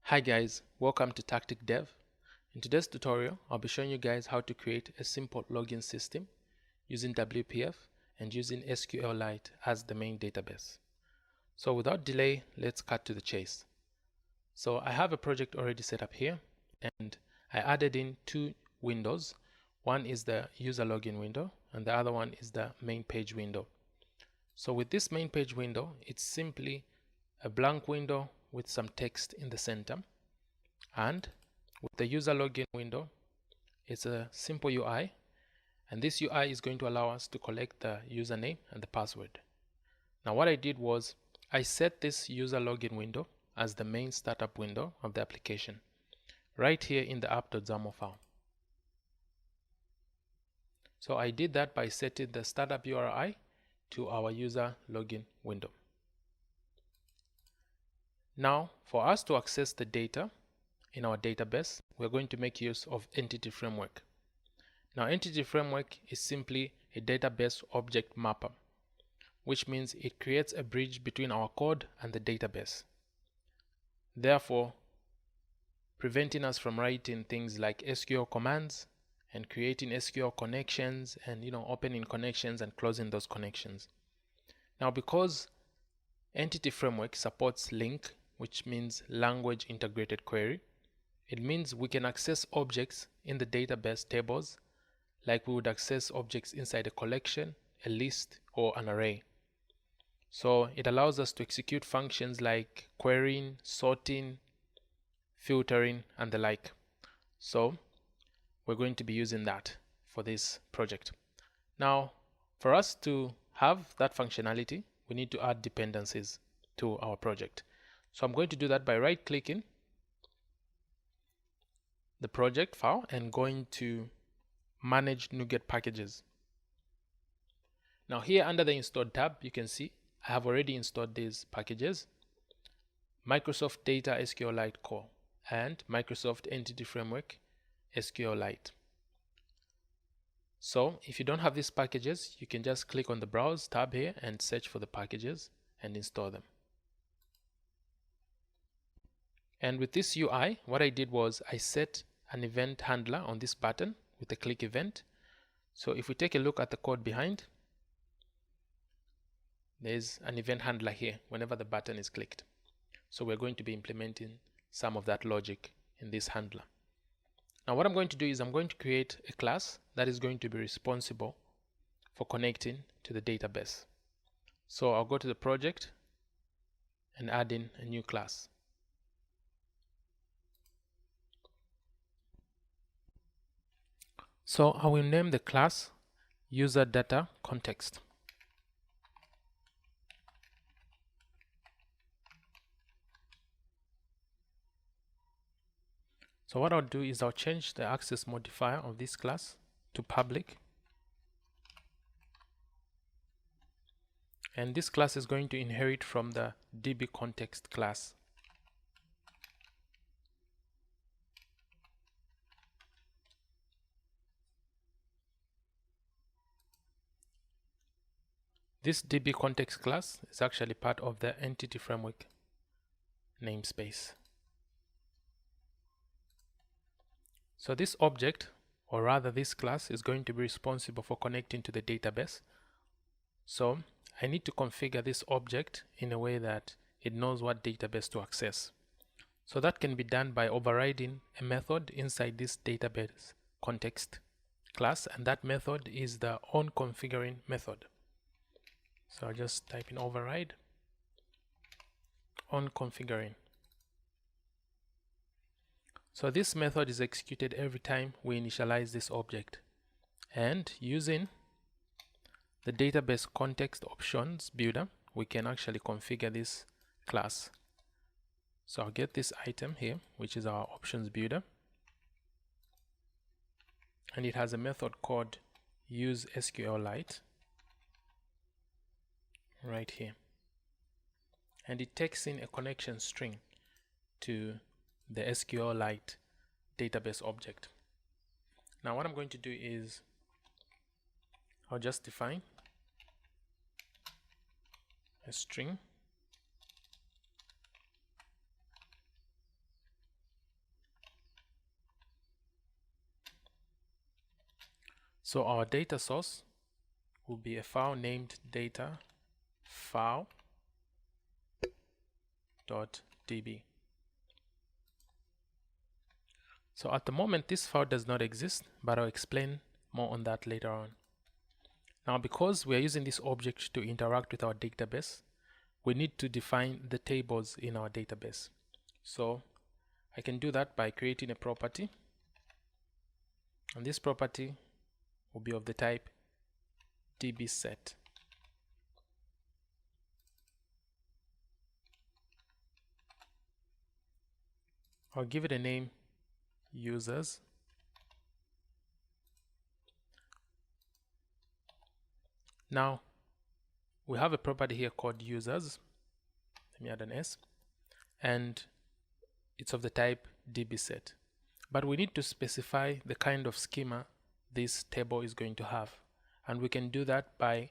Hi guys, welcome to Tactic Dev. In today's tutorial, I'll be showing you guys how to create a simple login system using WPF and using SQLite as the main database. So without delay, let's cut to the chase. So I have a project already set up here and I added in two windows. One is the user login window and the other one is the main page window. So with this main page window, it's simply a blank window with some text in the center, and with the user login window, it's a simple UI, and this UI is going to allow us to collect the username and the password. Now what I did was I set this user login window as the main startup window of the application right here in the app.xaml file. So I did that by setting the startup URI to our user login window. Now, for us to access the data in our database, we're going to make use of Entity Framework. Now, Entity Framework is simply a database object mapper, which means it creates a bridge between our code and the database, therefore preventing us from writing things like SQL commands and creating SQL connections and opening connections and closing those connections. Now, because Entity Framework supports LINQ, which means language integrated query, it means we can access objects in the database tables like we would access objects inside a collection, a list, or an array. So it allows us to execute functions like querying, sorting, filtering, and the like. So we're going to be using that for this project. Now, for us to have that functionality, we need to add dependencies to our project. So I'm going to do that by right-clicking the project file and going to Manage NuGet Packages. Now here under the Installed tab, you can see I have already installed these packages: Microsoft Data SQLite Core and Microsoft Entity Framework SQLite. So if you don't have these packages, you can just click on the Browse tab here and search for the packages and install them. And with this UI, what I did was I set an event handler on this button with a click event. So if we take a look at the code behind, there's an event handler here whenever the button is clicked. So we're going to be implementing some of that logic in this handler. Now what I'm going to do is I'm going to create a class that is going to be responsible for connecting to the database. So I'll go to the project and add in a new class. So I will name the class user data context. So what I'll do is I'll change the access modifier of this class to public. And this class is going to inherit from the DB context class. This DB context class is actually part of the Entity Framework namespace. So this object, or rather this class, is going to be responsible for connecting to the database. So I need to configure this object in a way that it knows what database to access. So that can be done by overriding a method inside this database context class, and that method is the onConfiguring method. So I'll just type in override onConfiguring. So this method is executed every time we initialize this object, and using the database context options builder, we can actually configure this class. So I'll get this item here, which is our options builder, and it has a method called useSQLite right here, and it takes in a connection string to the SQLite database object. Now what I'm going to do is I'll just define a string So our data source will be a file named data file.db. So at the moment this file does not exist, but I'll explain more on that later on. Now, because we are using this object to interact with our database, we need to define the tables in our database. So I can do that by creating a property, and this property will be of the type dbSet. I'll give it a name users. Now we have a property here called users. Let me add an S, and it's of the type dbSet. But we need to specify the kind of schema this table is going to have, and we can do that by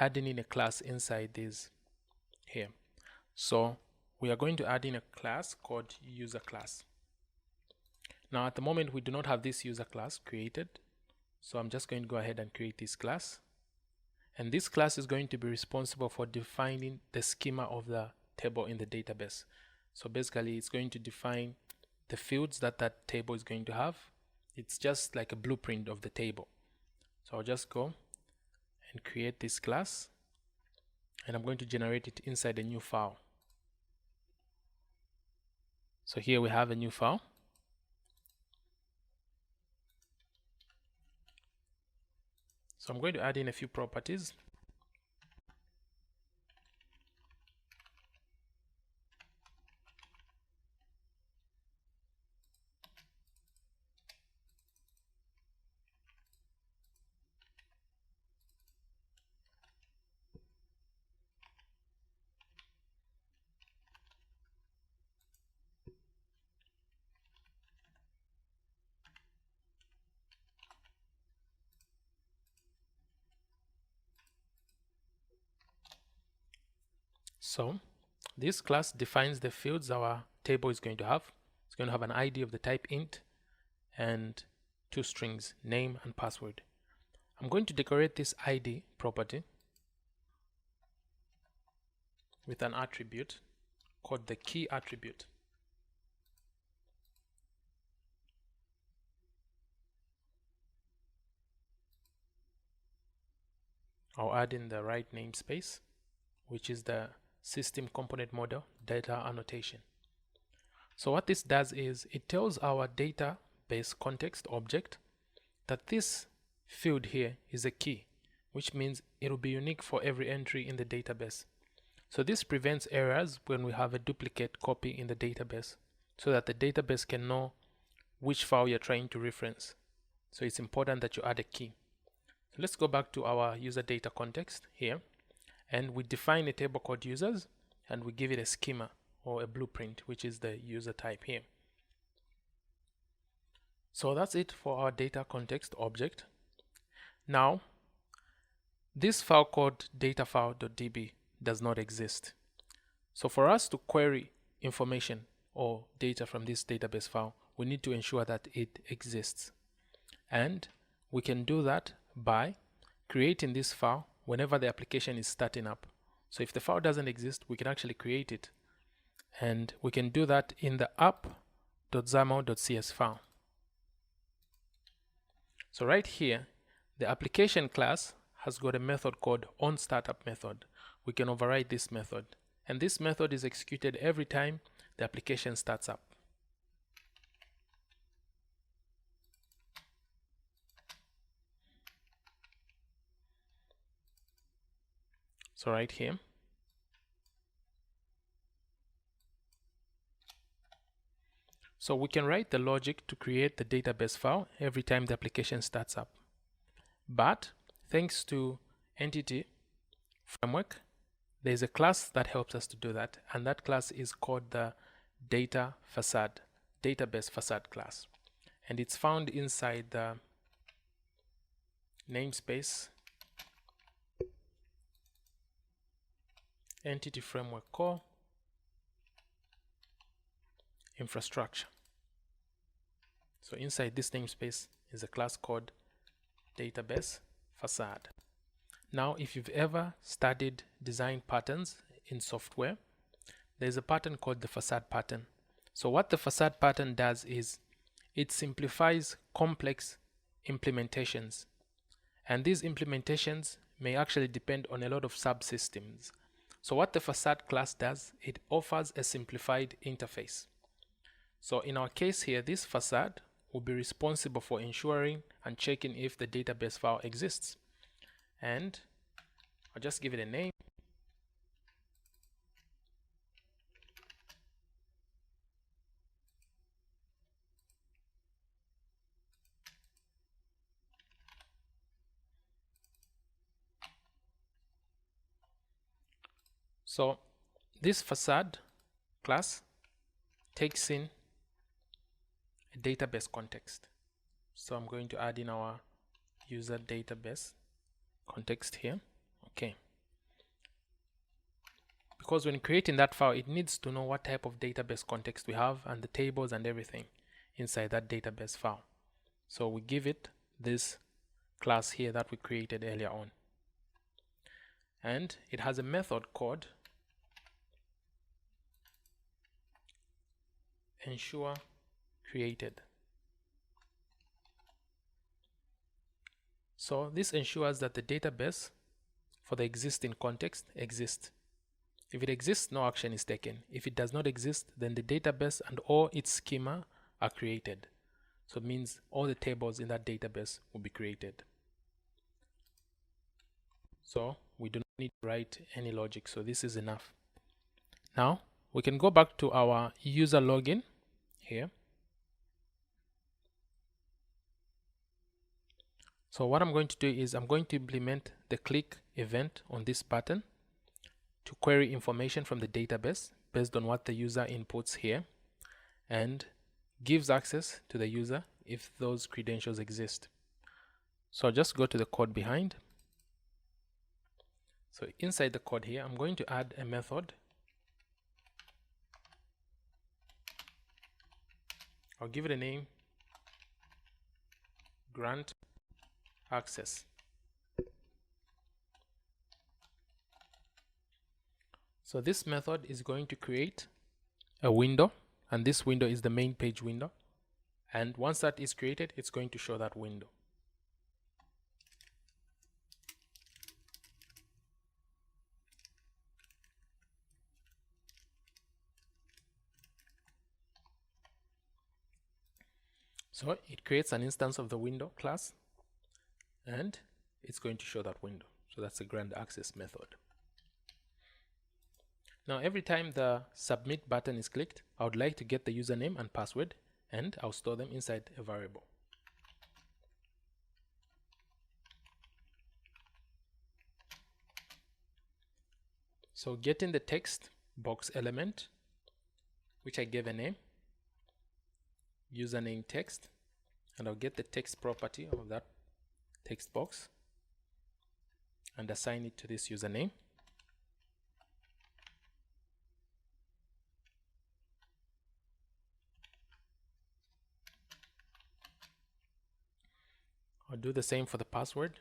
adding in a class inside this here. So we are going to add in a class called user class. Now at the moment we do not have this user class created, so I'm just going to go ahead and create this class, and this class is going to be responsible for defining the schema of the table in the database. So basically it's going to define the fields that that table is going to have. It's just like a blueprint of the table. So I'll just go and create this class, and I'm going to generate it inside a new file. So here we have a new file. So I'm going to add in a few properties. So this class defines the fields our table is going to have. It's going to have an ID of the type int and two strings, name and password. I'm going to decorate this ID property with an attribute called the key attribute. I'll add in the right namespace, which is the system component model data annotation. So what this does is it tells our database context object that this field here is a key, which means it will be unique for every entry in the database. So this prevents errors when we have a duplicate copy in the database, so that the database can know which file you're trying to reference. So it's important that you add a key. So let's go back to our user data context here, and we define a table called users, and we give it a schema or a blueprint, which is the user type here. So that's it for our data context object. Now this file called datafile.db does not exist. So for us to query information or data from this database file, we need to ensure that it exists, and we can do that by creating this file whenever the application is starting up. So if the file doesn't exist, we can actually create it, and we can do that in the app.xaml.cs file. So right here, the application class has got a method called onStartup method. We can override this method, and this method is executed every time the application starts up. So right here, so we can write the logic to create the database file every time the application starts up. But thanks to Entity Framework, there is a class that helps us to do that, and that class is called the database facade class, and it's found inside the namespace Entity Framework Core infrastructure. So inside this namespace is a class called database facade. Now, if you've ever studied design patterns in software, there's a pattern called the facade pattern. So what the facade pattern does is it simplifies complex implementations, and these implementations may actually depend on a lot of subsystems. So what the facade class does, it offers a simplified interface. So in our case here, this facade will be responsible for ensuring and checking if the database file exists. And I'll just give it a name. So this facade class takes in a database context. So I'm going to add in our user database context here. Okay. Because when creating that file, it needs to know what type of database context we have and the tables and everything inside that database file. So we give it this class here that we created earlier on. And it has a method called ensure created. So this ensures that the database for the existing context exists. If it exists, no action is taken. If it does not exist, then the database and all its schema are created. So it means all the tables in that database will be created. So we do not need to write any logic, so this is enough. Now we can go back to our user login here. So what I'm going to do is I'm going to implement the click event on this button to query information from the database based on what the user inputs here, and gives access to the user if those credentials exist. So I'll just go to the code behind. So inside the code here, I'm going to add a method. I'll give it a name, grant access. So this method is going to create a window, and this window is the main page window. And once that is created, it's going to show that window. So it creates an instance of the window class, and it's going to show that window. So that's the grant access method. Now every time the submit button is clicked, I would like to get the username and password, and I'll store them inside a variable. So getting the text box element, which I gave a name, username text, and I'll get the text property of that text box and assign it to this username. I'll do the same for the password.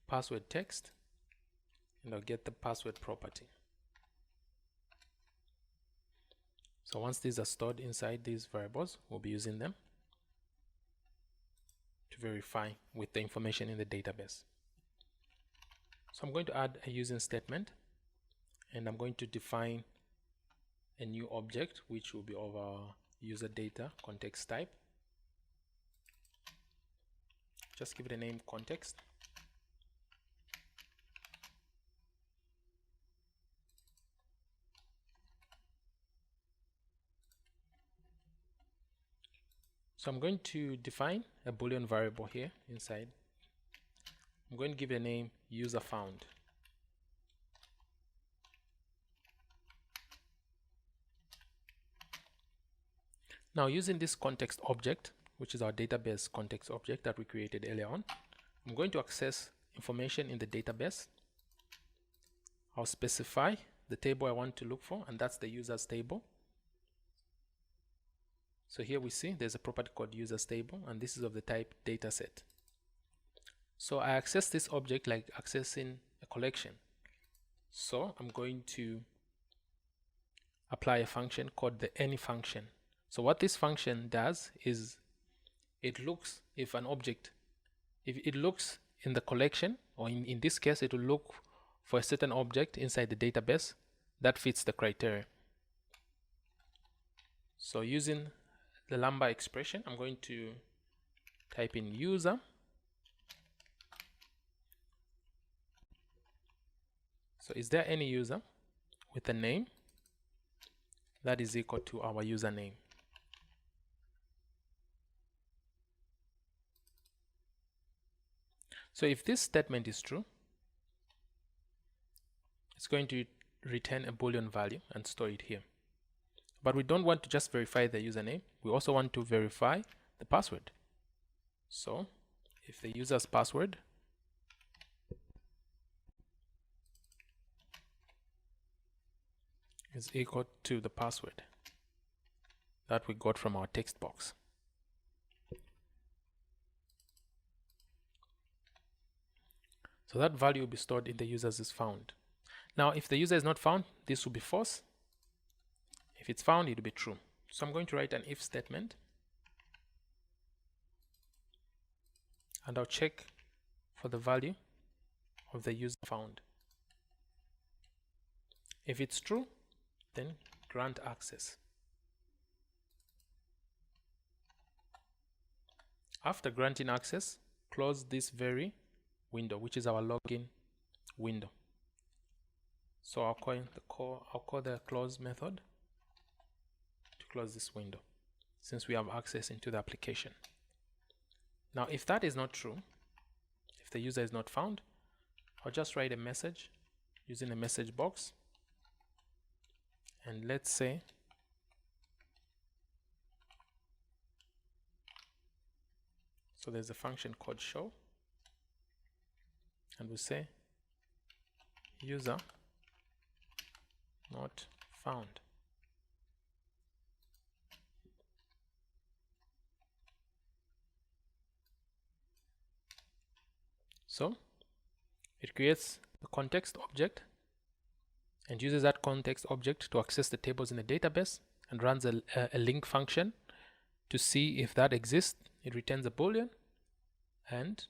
Password text, and I'll get the password property. So once these are stored inside these variables, we'll be using them to verify with the information in the database. So I'm going to add a using statement, and I'm going to define a new object which will be of our user data context type. Just give it a name, context. So I'm going to define a Boolean variable here inside. I'm going to give it a name, user found. Now using this context object, which is our database context object that we created earlier on, I'm going to access information in the database. I'll specify the table I want to look for, and that's the users table. So here we see there's a property called users table, and this is of the type dataset. So I access this object like accessing a collection. So I'm going to apply a function called the any function. So what this function does is it looks if an object, if it looks in the collection, or in this case it will look for a certain object inside the database that fits the criteria. So using the Lambda expression, I'm going to type in user. So is there any user with a name that is equal to our username? So if this statement is true, it's going to return a Boolean value and store it here. But we don't want to just verify the username, we also want to verify the password. So if the user's password is equal to the password that we got from our text box. So that value will be stored in the users is found. Now if the user is not found, this will be false. If it's found, it will be true. So I'm going to write an if statement, and I'll check for the value of the user found. If it's true, then grant access. After granting access, close this very window, which is our login window. So I'll call the close method to close this window, since we have access into the application. Now if that is not true, if the user is not found, I'll just write a message using a message box, and let's say so there's a function called show, and we say user not found. So it creates a context object and uses that context object to access the tables in the database, and runs a link function to see if that exists. It returns a Boolean, and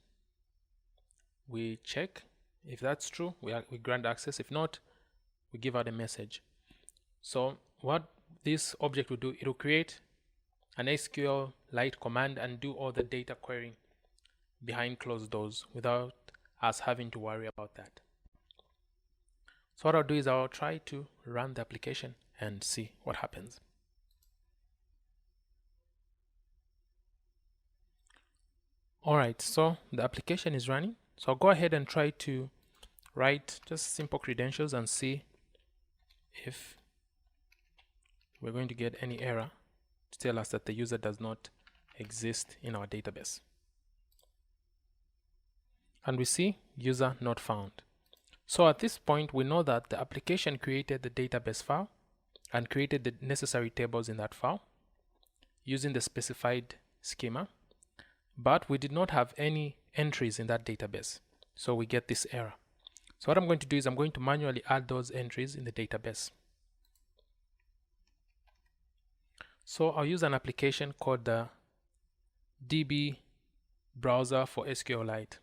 we check if that's true, we grant access. If not, we give out a message. So what this object will do, it will create an SQLite command and do all the data querying behind closed doors without us having to worry about that. So what I'll do is I'll try to run the application and see what happens. Alright, so the application is running. So I'll go ahead and try to write just simple credentials and see if we're going to get any error to tell us that the user does not exist in our database. And we see user not found. So at this point, we know that the application created the database file and created the necessary tables in that file using the specified schema, but we did not have any entries in that database. So we get this error. So what I'm going to do is I'm going to manually add those entries in the database. So I'll use an application called the DB browser for SQLite.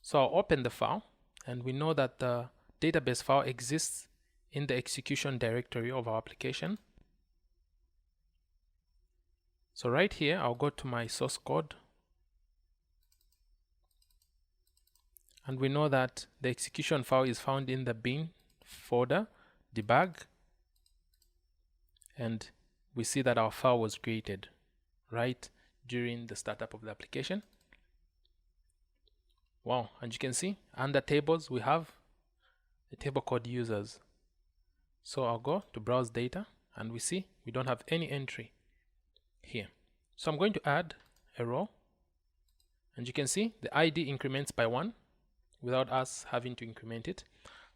So I'll open the file, and we know that the database file exists in the execution directory of our application. So right here, I'll go to my source code, and we know that the execution file is found in the bin folder, debug, and we see that our file was created right during the startup of the application. Wow, and you can see under tables we have a table called users. So I'll go to browse data, and we see we don't have any entry here. So I'm going to add a row, and you can see the ID increments by 1 without us having to increment it.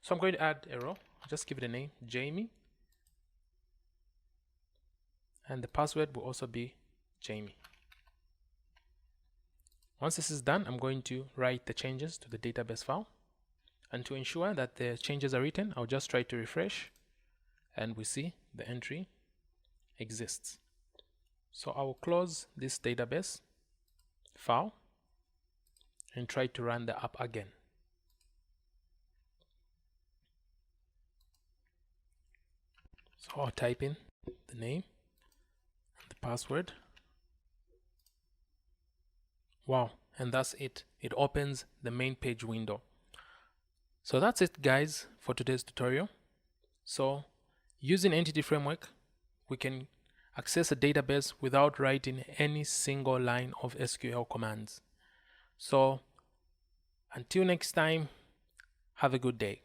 So I'm going to add a row. I'll just give it a name, Jamie, and the password will also be Jamie. Once this is done, I'm going to write the changes to the database file, and to ensure that the changes are written, I'll just try to refresh, and we see the entry exists. So I will close this database file and try to run the app again. So I'll type in the name and the password. Wow, and that's it. It opens the main page window. So that's it, guys, for today's tutorial. So using Entity Framework, we can access a database without writing any single line of SQL commands. So until next time, have a good day.